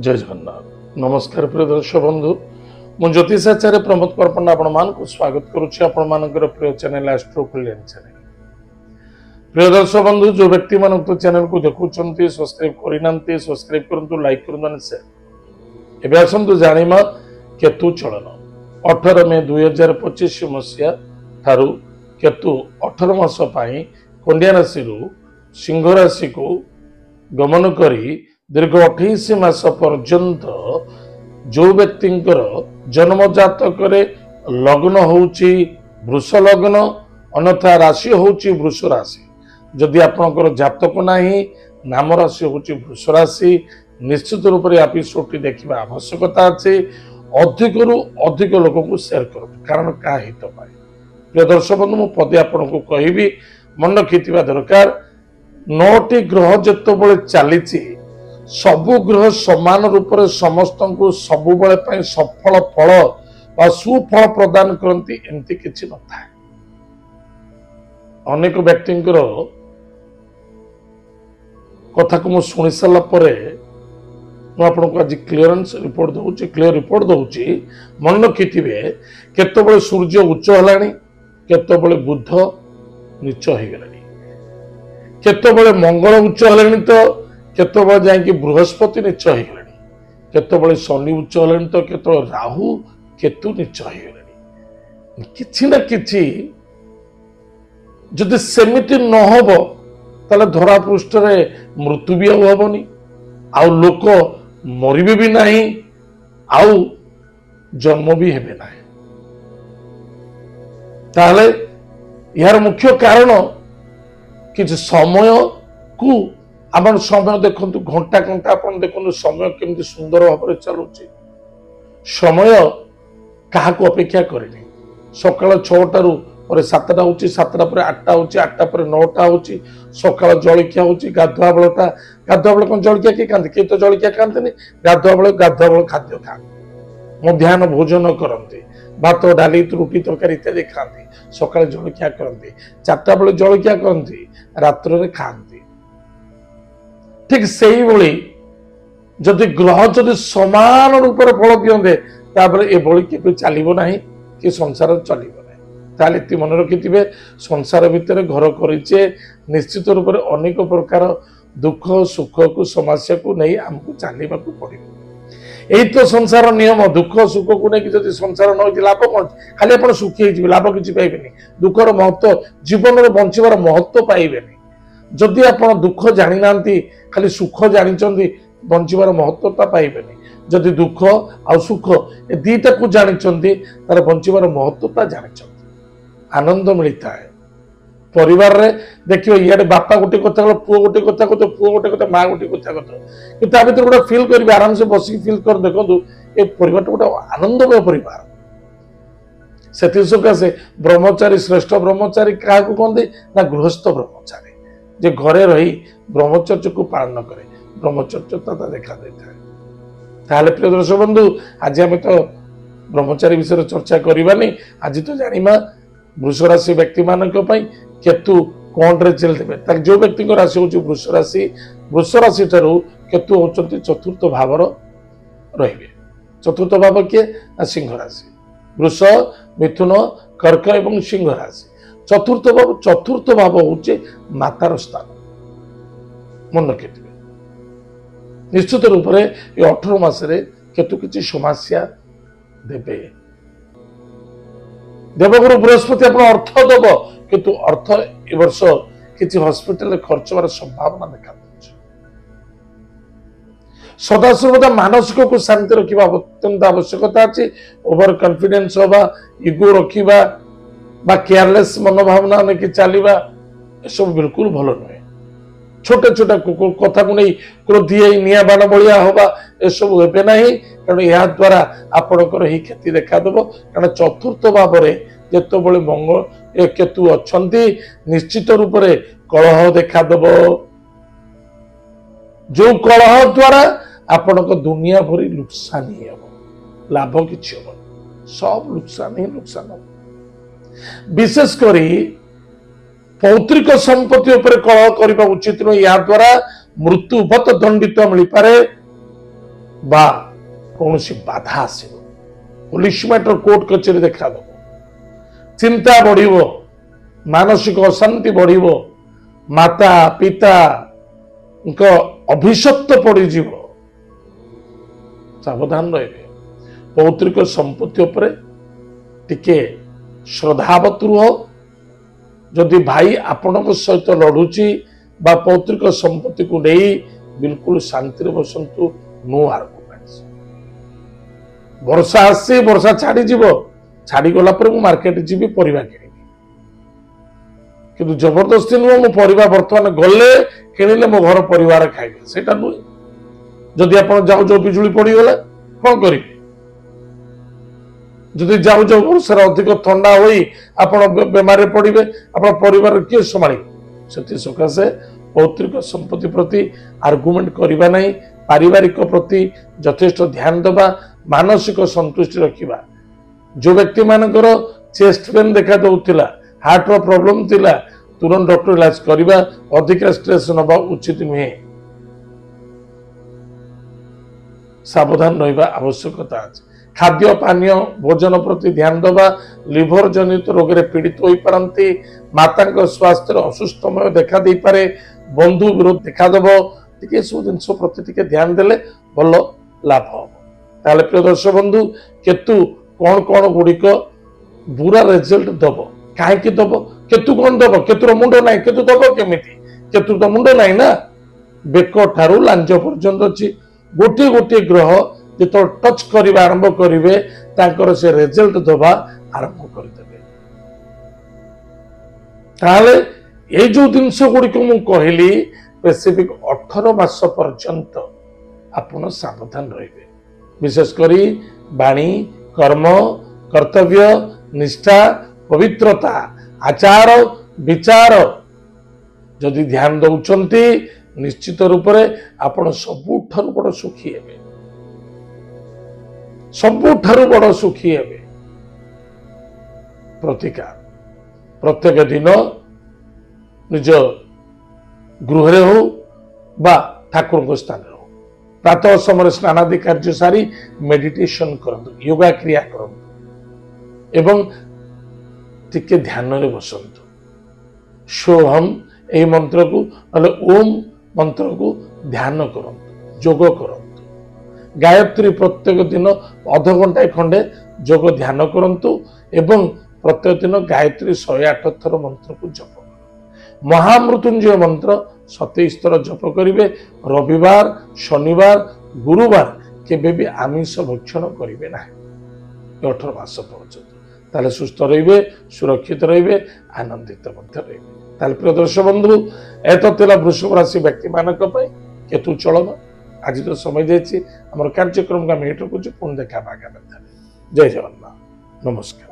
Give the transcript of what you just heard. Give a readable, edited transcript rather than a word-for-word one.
जय जगन्नाथ नमस्कार प्रिय दर्शक बंधु मु ज्योतिषाचार्य प्रमोद परपंडा आपण मान को स्वागत करुच्ची आपण मानकर प्रिय चैनल एस्ट्रो कल्याण चैनल। प्रिय दर्शक बंधु जो व्यक्ति मान चैनल को देखुंट सब्सक्राइब करना सब्सक्राइब करूँ लाइक करूँ शेयर एवं आसतु जाना केतु चलन 18 मे 2025 मसीहा ठारू केतु 18 मास कन्या राशि सिंह राशि को गमन करी दीर्घ 28 मास पर्यंत जो व्यक्ति जन्म जातक लग्न होउची वृष लग्न अन्यथा राशि होउची वृष राशि जदि आपनकर जातक नाही नाम राशि होउची वृष राशि निश्चित रूप से एपिसोड देखा आवश्यकता अच्छे अधिक रु अधिक लोक को शेयर कर कारण क्या हित पाए। प्रिय दर्शक बंधु मु पदे आपन को कहबी मन रखिथिबा दरकार 9टी ग्रह जेतबेले चली सबु ग्रह समान रूप से समस्त को सबु बेले सफल फल व सुफल प्रदान करती एमती किछि न थाए। अनेक व्यक्ति कथा को मु सुनि सारा परे आपको आज क्लियर रिपोर्ट दूची मन रखिथिबे केतबेले सूर्य उच्च हलाणी केतबेले बुध नीच हो गलानी केतबेले मंगल उच्च हलाणी तो केतबेले जाइए बृहस्पति नीच हो गलानी केतबेले शनि उच्च हलाणी तो केतबेले राहु केतु नीच हो गलानी किछि ना किछि जदि सेमिति न होबो ताले धरा पृष्ठ रे मृत्यु भी होबनी आउ लोक मरिबे भी नहीं आउ जन्म भी हेबे नहीं। ताले यार मुख्य कारण कि समय को अपन समय देखु घंटा घंटा अपन देखु समय केमती सुंदर भाव में चलुची समय क्या अपेक्षा करे सकाल 6टारू पर 7टा होची 7टा पर 8टा होची 8टा पर 9टा होची सकाल जलखिया होची गाधुआ बेलटा गाधुआ बेल कौन जलखिया किए खाते किए तो जलखिया खाते गाधुआ बेल खाद्य खाते मध्याह्न भोजन करते भात डाली रुटी तरकारी इत्यादि खाते सकाल जलखिया करते 4टा बेले जलखिया करते रात्र खाते ठीक से ही जदि ग्रह जदि समान रूप से फल दियंते तापर एभली केबे चलिबो नाही कि संसार चलिबो ताले मन रखिथिबे संसार भितर घर करिचे निश्चित रूप से अनेक प्रकार दुख सुख को समस्या को नहीं हमको चलने को पड़ो यही तो संसार नियम दुख सुख को नहीं जब संसार न लाभ कौन खाली आप सुखी हो लाभ किसी पाइबेनी दुखर महत्व जीवन में बंचार महत्व पाइबेनी जदि आप दुख जानी ना खाली सुख जानी बंचार महत्वता पाइबेनी जदि दुख आ सुख ए दीटा को जानी तार बंचार महत्वता जानी आनंद मिलता है परिवार रे देखियो इे बापा गोटे कथा कह पुओ गोटे कथा कह पुओ गोटे कथा माँ गोटे कथा कह कि भर गोटे फिल कर आराम से बस फिल कर देखो ये परिवार गोटे आनंदमय परिवार से सकाशे ब्रह्मचारी श्रेष्ठ ब्रह्मचारी क्या कहते ना गृहस्थ ब्रह्मचारी जे घरे रही ब्रह्मचर्य को पालन करे ब्रह्मचर्यता देखा देता है। प्रिय दर्शक बंधु आज आम तो ब्रह्मचारी विषय चर्चा करवानी आज तो जाना वृष राशि व्यक्ति मान केतु कौन रे चलते जो व्यक्ति राशि हूँ वृष राशि ठारू केतु होती चतुर्थ भाव रे चतुर्थ भाव किए सिंह राशि वृष मिथुन कर्क एवं सिंह राशि चतुर्थ भाव हूँ मातार स्थान मन रखिथे निश्चित रूप से ये 18 मासरे केतु किसी समस्या देवे देवगुरु बृहस्पति अपना अर्थ दब किंतु अर्थ ए वर्ष किसी हॉस्पिटल खर्च होवार संभावना देखा सदा सर्वदा मानसिक को शांति रखा अत्यंत आवश्यकता अच्छी ओवर कॉन्फिडेंस हवा इगो रखा केयरलेस मनोभावना नहीं चलवा सब बिल्कुल भल नुहे छोटे छोटे कथा को नहीं क्रोधी निया बाण भाया हवा एसबू हे ना कारण या द्वारा आपणकर ही क्षति देखादेव कारण चतुर्थ भाव में जिते मंगल केतु अच्छा निश्चित रूप से कलह देखादेव जो कलह द्वारा आपण दुनिया भरी नुकसान ही हम लाभ कि सब नुकसान ही नुकसान विशेषकर पौत्रिक संपत्ति उपर कलह करने उचित नुह या द्वारा मृत्युपत दंडित मिल पारे बा कौन बाधा आसब पुलिस मैटर कोर्ट कचेरी देखा दब चिंता बढ़ मानसिक अशांति बढ़ माता पिता अभिशप्त पड़ सावधान रहे पौतृक संपत्ति उपरे टिके श्रद्धावत रुह जदि भाई आपण सहित लड़ुची बा पौतृक संपत्ति को नहीं बिल्कुल शांति बसंतु नो आर्गुमेंट्स वर्षा आसी वर्षा छाड़ी छाड़ी गला पर मु मार्केट जीवी परिवा किनिबी किंतु जबरदस्ती नुह मो परिवा वर्तमान गले किनिले मो घर परिवार खाइबे सेटा नुह जदि आपण जाऊ जाऊ बिजुली पड़ी गला कौन करिवे जदि जाऊ जाऊ वर्षार अधिक ठंडा होई आपण बेमार पड़िबे आपण परिवार किए संभाळिबे सेति सकाशे पौतृक संपत्ति प्रति आर्गुमेंट करबा नहीं पारिवारिक प्रति यथेष्ट ध्यान देवा मानसिक संतुष्टि रखिबा जो व्यक्ति मानकर चेस्ट पेन देखा दउतिला हार्ट रो प्रॉब्लम थिला तुरंत डॉक्टर इलाज करबा अधिक स्ट्रेस नबा उचित नुहे सावधान रहबा आवश्यकता अछि खाद्य पानीय भोजन प्रति ध्यान देवा लिभर जनित रोग रे पीड़ित होई पारंती माता स्वास्थ्य असुस्थमय देखा दे पारे बंधु विरोध देखा देबो टिके सब जिनस प्रति टिके ध्यान देले भल लाभ हो ताले प्रिय दर्शक बंधु केतु कौन कौन गुड़िक बुरा रिजल्ट दब कहीं दब केतु कौन दब केतुर मुंड ना केतु दब केमिति केतु तो मुंड ना ना बेक ठारू लांज पर्यंत अच्छी गोटे गोटे ग्रह जो टच करवा आरंभ करेंगे तांकर से रिजल्ट दबा आरंभ करदे ताले ये जो जिनस गुड़िक मु कहली स्पेसिफिक 18 मास पर्यंत आपण सावधान रहिबे विशेषकर वाणी कर्म कर्तव्य निष्ठा पवित्रता आचार विचार जदि ध्यान दौरान निश्चित रूप से आपण सबुठारु बड़ सुखी हेबे सबुठारु बड़ सुखी हेबे प्रतिकार प्रत्येक दिन निज गृह हो बा ठाकुर स्थान हो प्रातः समय स्नानादि कार्य सारी मेडिटेशन करंतु योगा क्रिया करंतु एवं टिके ध्यान रे बसंतु सोहम ए मंत्र को ओम मंत्र को ध्यान करंतु योग करंतु गायत्री प्रत्येक दिन आधा घंटा खंडे योग ध्यान करंतु एवं प्रत्येक दिन गायत्री 108 थर मंत्र को जप महामृत्युंजय मंत्र 27 थर जप करिवे रविवार शनिवार गुरुवार केबे भी आमिष भक्षण करिवे ना 18 मास पर्यंत ताले सुस्थ रहिबे सुरक्षित रहिबे आनंदित मध्य रहिबे ताले प्रिय दर्शक बंधु एतो तेला वृषभ राशि व्यक्ति मानक पय केतु चलन आज तो समय देछि हमर कार्यक्रम का मेट को पुन देखा बागा जय जगन्नाथ नमस्कार।